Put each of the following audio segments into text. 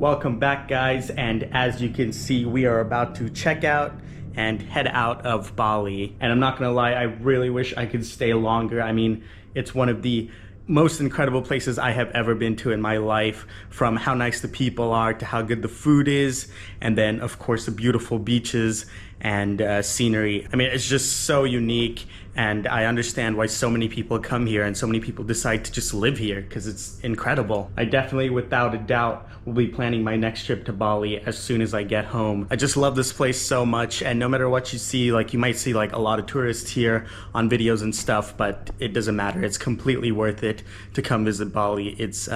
Welcome back, guys, and as you can see, we are about to check out and head out of Bali. And I'm not gonna lie, I really wish I could stay longer. I mean, it's one of the most incredible places I have ever been to in my life, from how nice the people are to how good the food is, and then of course the beautiful beaches and scenery. I mean, it's just so unique, and I understand why so many people come here and so many people decide to just live here, because it's incredible. I definitely, without a doubt, will be planning my next trip to Bali as soon as I get home. I just love this place so much, and no matter what you see, like you might see like a lot of tourists here on videos and stuff, but it doesn't matter. It's completely worth it to come visit Bali. It's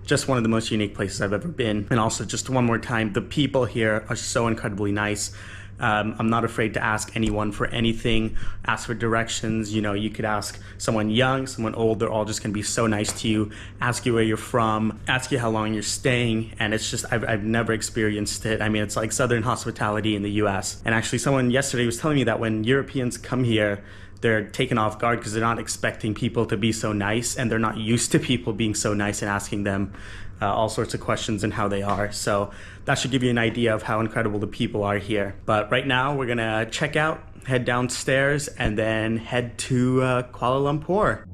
just one of the most unique places I've ever been. And also, just one more time, the people here are so incredibly nice. I'm not afraid to ask anyone for anything, ask for directions. You know, you could ask someone young, someone old, they're all just gonna be so nice to you, ask you where you're from, ask you how long you're staying, and it's just, I've never experienced it. I mean, it's like Southern hospitality in the US. And actually, someone yesterday was telling me that when Europeans come here, they're taken off guard because they're not expecting people to be so nice, and they're not used to people being so nice and asking them all sorts of questions and how they are. So that should give you an idea of how incredible the people are here. But right now we're gonna check out, head downstairs, and then head to Kuala Lumpur.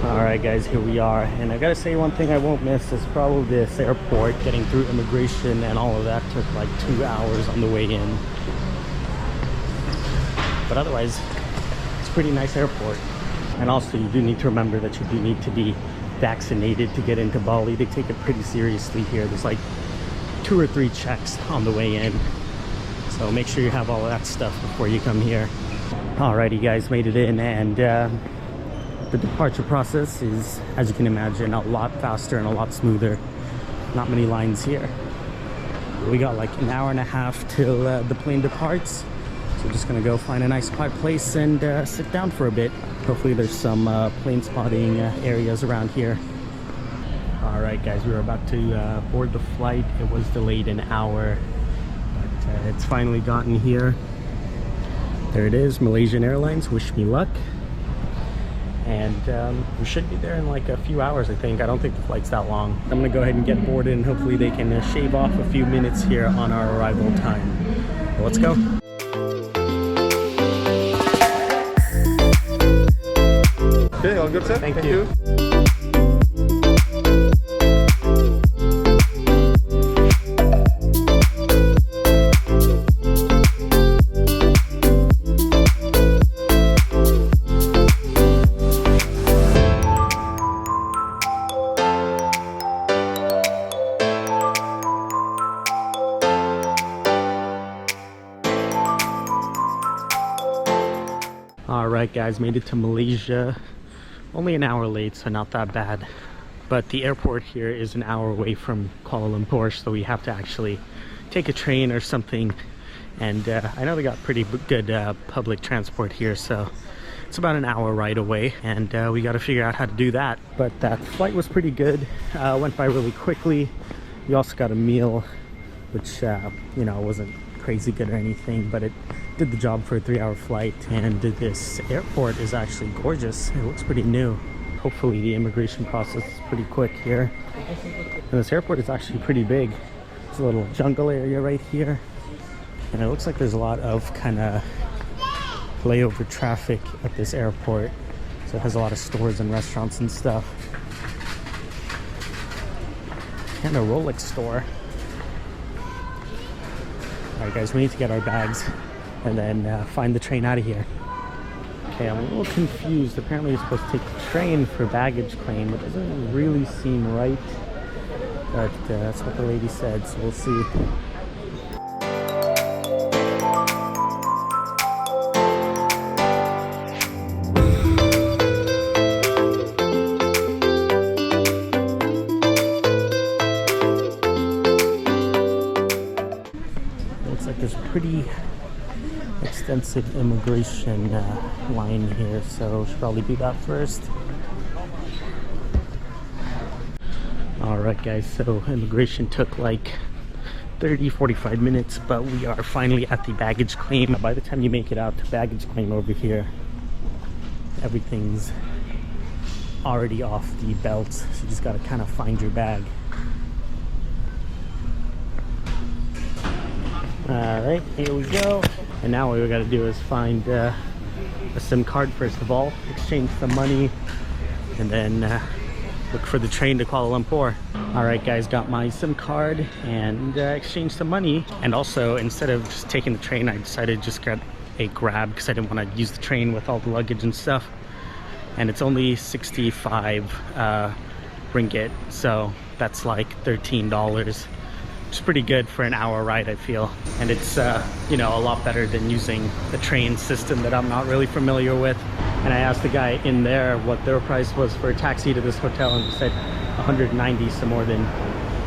Alright guys, here we are, and I gotta say, one thing I won't miss is probably this airport. Getting through immigration and all of that took like 2 hours on the way in, but otherwise it's a pretty nice airport. And also, you do need to remember that you do need to be vaccinated to get into Bali. They take it pretty seriously here. There's like 2 or 3 checks on the way in, so make sure you have all of that stuff before you come here. Alrighty guys, made it in, and the departure process is, as you can imagine, a lot faster and a lot smoother. Not many lines here. We got like an hour and a half till the plane departs. So we're just gonna go find a nice quiet place and sit down for a bit. Hopefully there's some plane spotting areas around here. All right guys, we were about to board the flight. It was delayed an hour, but it's finally gotten here. There it is, Malaysian Airlines, wish me luck. And we should be there in like a few hours, I think. I don't think the flight's that long. I'm gonna go ahead and get boarded, and hopefully they can shave off a few minutes here on our arrival time. Well, let's go. Okay, all good, sir? Thank you. Alright guys, made it to Malaysia. Only an hour late, so not that bad. But the airport here is an hour away from Kuala Lumpur, so we have to actually take a train or something. And I know they got pretty good public transport here, so it's about an hour ride away, and we got to figure out how to do that. But that flight was pretty good, went by really quickly. We also got a meal, which you know, wasn't crazy good or anything, but it did the job for a 3-hour flight. And this airport is actually gorgeous. It looks pretty new. Hopefully the immigration process is pretty quick here. And this airport is actually pretty big. There's a little jungle area right here, and it looks like there's a lot of kind of layover traffic at this airport, so it has a lot of stores and restaurants and stuff, and a Rolex store. Alright guys, we need to get our bags and then find the train out of here. Okay, I'm a little confused. Apparently you're supposed to take the train for baggage claim. It doesn't really seem right, but that's what the lady said, so we'll see. There's a pretty extensive immigration line here, so should probably do that first. Alright guys, so immigration took like 30-45 minutes, but we are finally at the baggage claim. By the time you make it out to baggage claim over here, everything's already off the belts, so you just gotta kind of find your bag. All right, here we go. And now what we gotta do is find a SIM card first of all, exchange some money, and then look for the train to Kuala Lumpur. All right, guys, got my SIM card and exchanged some money. And also, instead of just taking the train, I decided to just get a Grab because I didn't want to use the train with all the luggage and stuff. And it's only 65 ringgit, so that's like $13, which is pretty good for an hour ride, I feel. And it's you know, a lot better than using the train system that I'm not really familiar with. And I asked the guy in there what their price was for a taxi to this hotel, and he said 190, so more than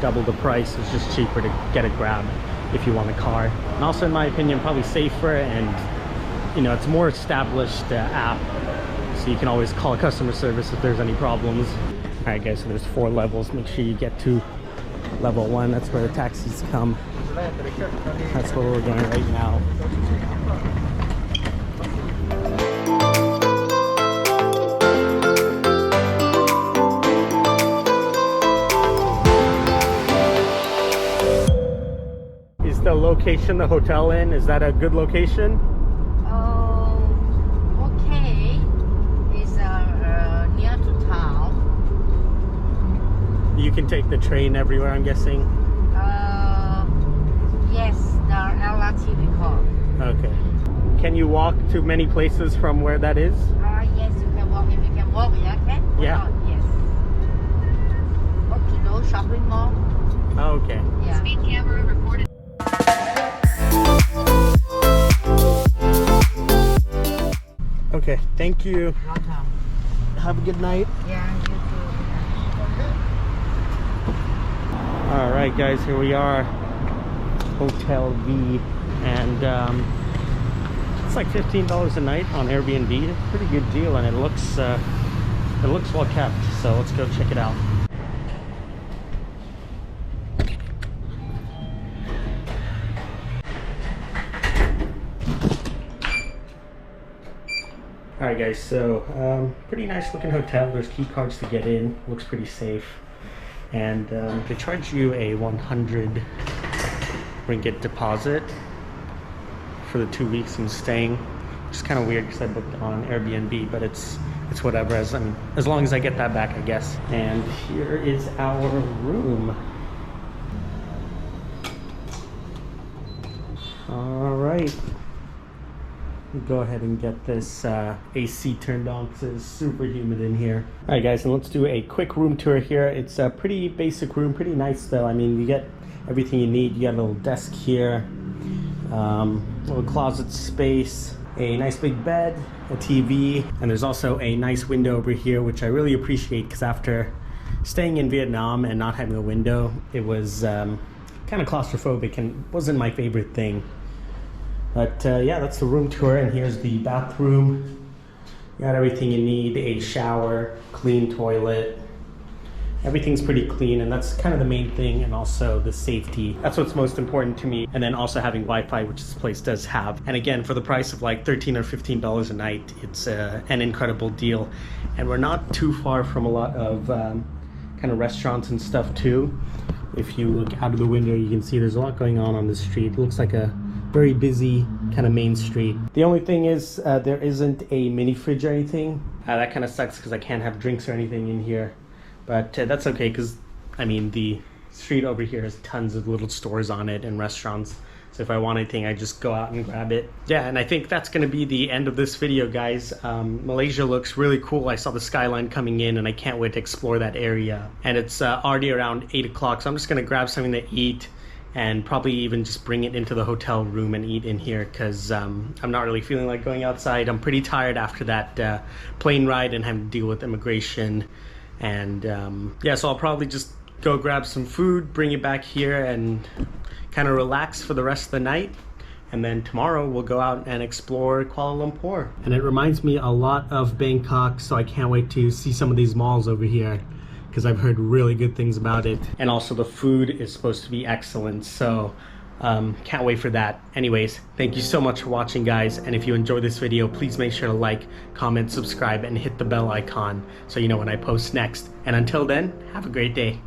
double the price. It's just cheaper to get a Grab if you want a car. And also, in my opinion, probably safer, and you know, it's a more established app, so you can always call customer service if there's any problems. All right, guys, so there's 4 levels. Make sure you get to level 1. That's where the taxis come. That's where we're going right now. Is the location the hotel in? Is that a good location? Okay. It's near to town. You can take the train everywhere, I'm guessing? Yes, the LRT we call. Okay. Can you walk to many places from where that is? Yes, you can walk. If you can walk, yeah, can? Yeah. Yes. Walk to those shopping mall. Oh, okay. Yeah. Speed camera recorded. Okay, thank you. Welcome. Have a good night. Yeah, you too. All right, guys, here we are, Hotel V, and it's like $15 a night on Airbnb. Pretty good deal, and it looks well kept. So let's go check it out. All right, guys, so pretty nice looking hotel. There's key cards to get in. Looks pretty safe. And they charge you a 100 ringgit deposit for the 2 weeks I'm staying. Which is kind of weird because I booked on Airbnb, but it's whatever. As long as I get that back, I guess. And here is our room. All right. Go ahead and get this AC turned on because it's super humid in here. All right, guys, and let's do a quick room tour here. It's a pretty basic room, pretty nice though. I mean, you get everything you need. You got a little desk here, little closet space, a nice big bed, a TV, and there's also a nice window over here, which I really appreciate because after staying in Vietnam and not having a window, it was kind of claustrophobic and wasn't my favorite thing. But yeah, that's the room tour, and here's the bathroom. You got everything you need, a shower, clean toilet. Everything's pretty clean, and that's kind of the main thing, and also the safety. That's what's most important to me. And then also having Wi-Fi, which this place does have. And again, for the price of like $13 or $15 a night, it's an incredible deal. And we're not too far from a lot of kind of restaurants and stuff too. If you look out of the window, you can see there's a lot going on the street. It looks like a very busy kind of main street. The only thing is there isn't a mini fridge or anything. That kind of sucks because I can't have drinks or anything in here. But that's okay because, I mean, the street over here has tons of little stores on it and restaurants. So if I want anything, I just go out and grab it. Yeah, and I think that's going to be the end of this video, guys. Malaysia looks really cool. I saw the skyline coming in and I can't wait to explore that area. And it's already around 8 o'clock, so I'm just going to grab something to eat and probably even just bring it into the hotel room and eat in here because I'm not really feeling like going outside. I'm pretty tired after that plane ride and having to deal with immigration. And yeah, so I'll probably just go grab some food, bring it back here and kind of relax for the rest of the night. And then tomorrow we'll go out and explore Kuala Lumpur. And it reminds me a lot of Bangkok, so I can't wait to see some of these malls over here. because I've heard really good things about it. And also the food is supposed to be excellent, so can't wait for that. Anyways, thank you so much for watching, guys, and if you enjoyed this video, please make sure to like, comment, subscribe, and hit the bell icon so you know when I post next. And until then, have a great day.